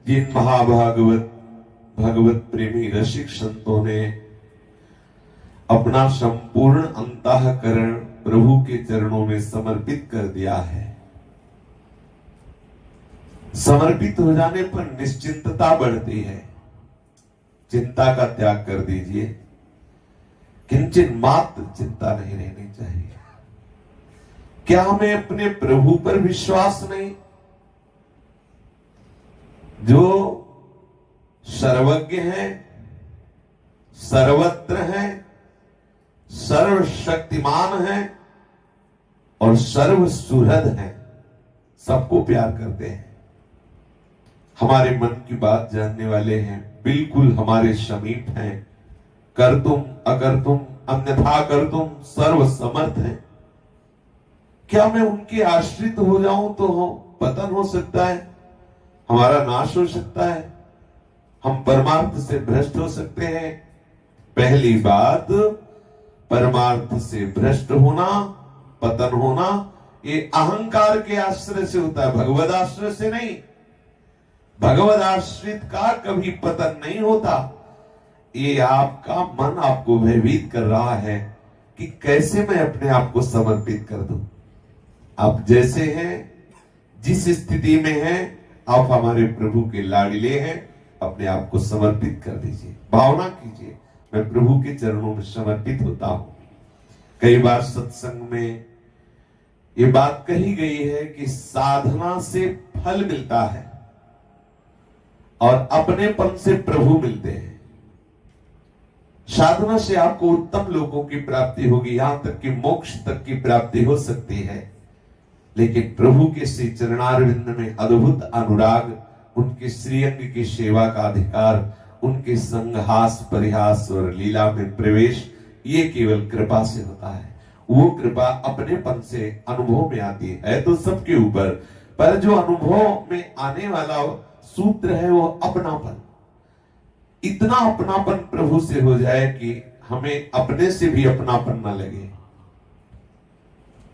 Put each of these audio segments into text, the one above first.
जिन महाभागवत भगवत प्रेमी रसिक संतों ने अपना संपूर्ण अंतःकरण प्रभु के चरणों में समर्पित कर दिया है, समर्पित हो जाने पर निश्चिंतता बढ़ती है। चिंता का त्याग कर दीजिए, किंचित मात्र चिंता नहीं रहनी चाहिए। क्या हमें अपने प्रभु पर विश्वास नहीं, जो सर्वज्ञ है, सर्वत्र है, सर्वशक्तिमान है और सर्व सुहृद है, सबको प्यार करते हैं, हमारे मन की बात जानने वाले हैं, बिल्कुल हमारे समीप हैं, कर तुम अगर तुम अन्यथा कर तुम सर्व समर्थ हैं। क्या मैं उनके आश्रित हो जाऊं तो पतन हो सकता है, हमारा नाश हो सकता है, हम परमार्थ से भ्रष्ट हो सकते हैं। पहली बात, परमार्थ से भ्रष्ट होना, पतन होना, ये अहंकार के आश्रय से होता है, भगवद आश्रय से नहीं। भगवद आश्रित का कभी पतन नहीं होता। ये आपका मन आपको भयभीत कर रहा है कि कैसे मैं अपने आप को समर्पित कर दूं। आप जैसे हैं, जिस स्थिति में हैं, आप हमारे प्रभु के लाडले हैं, अपने आप को समर्पित कर दीजिए। भावना कीजिए, मैं प्रभु के चरणों में समर्पित होता हूं। कई बार सत्संग में ये बात कही गई है कि साधना से फल मिलता है और अपनेपन से प्रभु मिलते हैं। साधना से आपको उत्तम लोगों की प्राप्ति होगी, यहां तक कि मोक्ष तक की प्राप्ति हो सकती है, लेकिन प्रभु के श्री चरणारविंद में अद्भुत अनुराग, उनके श्रीअंग की सेवा का अधिकार, उनके संहास परिहास और लीला में प्रवेश, ये केवल कृपा से होता है। वो कृपा अपनेपन से अनुभव में आती है तो सबके ऊपर, पर जो अनुभव में आने वाला सूत्र है वो अपनापन। इतना अपनापन प्रभु से हो जाए कि हमें अपने से भी अपनापन न लगे।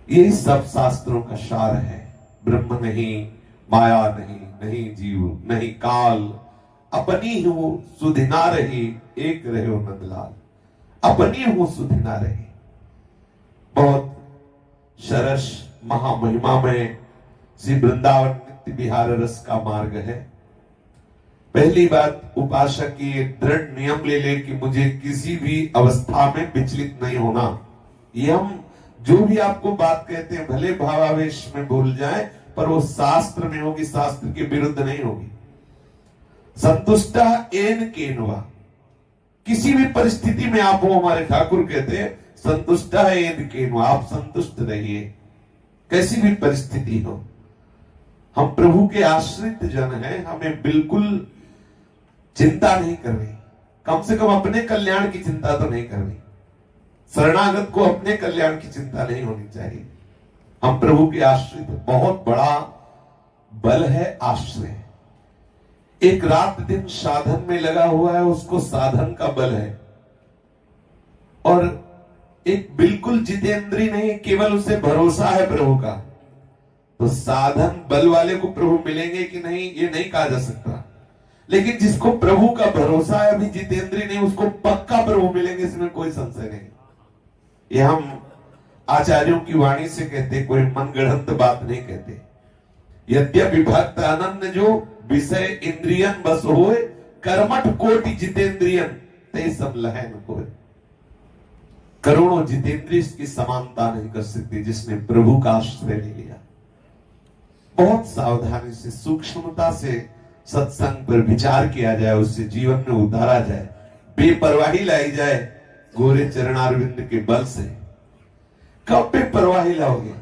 यही सब शास्त्रों का सार है। ब्रह्म नहीं, माया नहीं, नहीं जीव नहीं काल, अपनी हूं सुधिना रही, एक रहे हो नंदलाल, अपनी हूं सुधिना रही। बहुत सरस महामहिमा में श्री वृंदावन नित्य विहार रस का मार्ग है। पहली बात, उपासक ये दृढ़ नियम ले ले कि मुझे किसी भी अवस्था में विचलित नहीं होना। ये हम जो भी आपको बात कहते हैं, भले भावावेश में बोल जाए, पर वो शास्त्र में होगी, शास्त्र के विरुद्ध नहीं होगी। संतुष्टा एन केनवा, किसी भी परिस्थिति में आप हो, हमारे ठाकुर कहते हैं संतुष्टा एन केनवा, आप संतुष्ट रहिए कैसी भी परिस्थिति हो। हम प्रभु के आश्रित जन हैं, हमें बिल्कुल चिंता नहीं करनी, कम से कम अपने कल्याण की चिंता तो नहीं करनी। शरणागत को अपने कल्याण की चिंता नहीं होनी चाहिए। हम प्रभु के आश्रित, बहुत बड़ा बल है आश्रय। एक रात दिन साधन में लगा हुआ है, उसको साधन का बल है, और एक बिल्कुल जितेंद्री नहीं, केवल उसे भरोसा है प्रभु का। तो साधन बल वाले को प्रभु मिलेंगे कि नहीं, ये नहीं कहा जा सकता, लेकिन जिसको प्रभु का भरोसा है, अभी जितेंद्री नहीं, उसको पक्का प्रभु मिलेंगे, इसमें कोई संशय नहीं। ये हम आचार्यों की वाणी से कहते, कोई मनगढ़ंत बात नहीं कहते। यद्यपि भक्त अनन्य जो विषय इंद्रियन बस होए, कर्मठ कोटि जितेंद्रियन ते सब लहन होए। करोड़ों जितेंद्रिय इसकी समानता नहीं कर सकती जिसने प्रभु का आश्रय ले लिया। बहुत सावधानी से, सूक्ष्मता से सत्संग पर विचार किया जाए, उससे जीवन में उतारा जाए, बेपरवाही लाई जाए गोरे चरणारविंद के बल से। कब बेपरवाही लाओगे?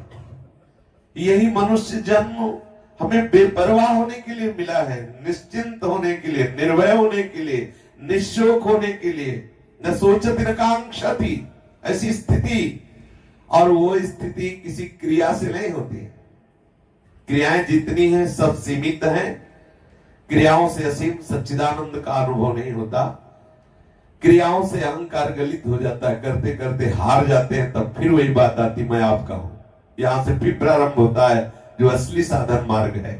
यही मनुष्य जन्म हमें बेपरवाह होने के लिए मिला है, निश्चिंत होने के लिए, निर्भय होने के लिए, निशोक होने के लिए। न सोचति न कांक्षति, ऐसी स्थिति, और वो स्थिति किसी क्रिया से नहीं होती। क्रियाएं जितनी हैं सब सीमित हैं, क्रियाओं से असीम सच्चिदानंद का अनुभव नहीं होता। क्रियाओं से अहंकार गलित हो जाता है, करते करते हार जाते हैं, तब फिर वही बात आती, मैं आपका हूं। यहां से फिर प्रारंभ होता है जो असली साधन मार्ग है।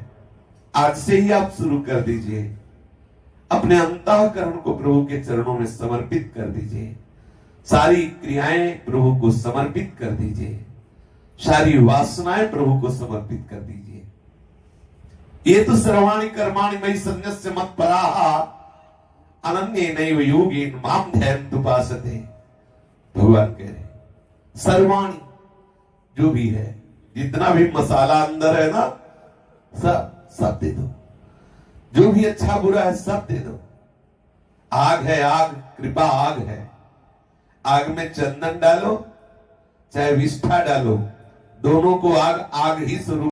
आज से ही आप शुरू कर दीजिए। अपने अंतःकरण को प्रभु के चरणों में समर्पित कर दीजिए। सारी क्रियाएं प्रभु को समर्पित कर दीजिए। सारी वासनाएं प्रभु को समर्पित कर दीजिए। ये तो सर्वाणि कर्माणि मयि सन्न्यस्य मत्पराः अनन्येनैव योगेन माम ध्यायन्तु उपासते। भगवान कह रहे सर्वाणि, जो भी है, जितना भी मसाला अंदर है ना, सब दे दो। जो भी अच्छा बुरा है सब दे दो। आग है, आग, कृपा आग है। आग में चंदन डालो चाहे विष्ठा डालो, दोनों को आग आग ही स्वरूप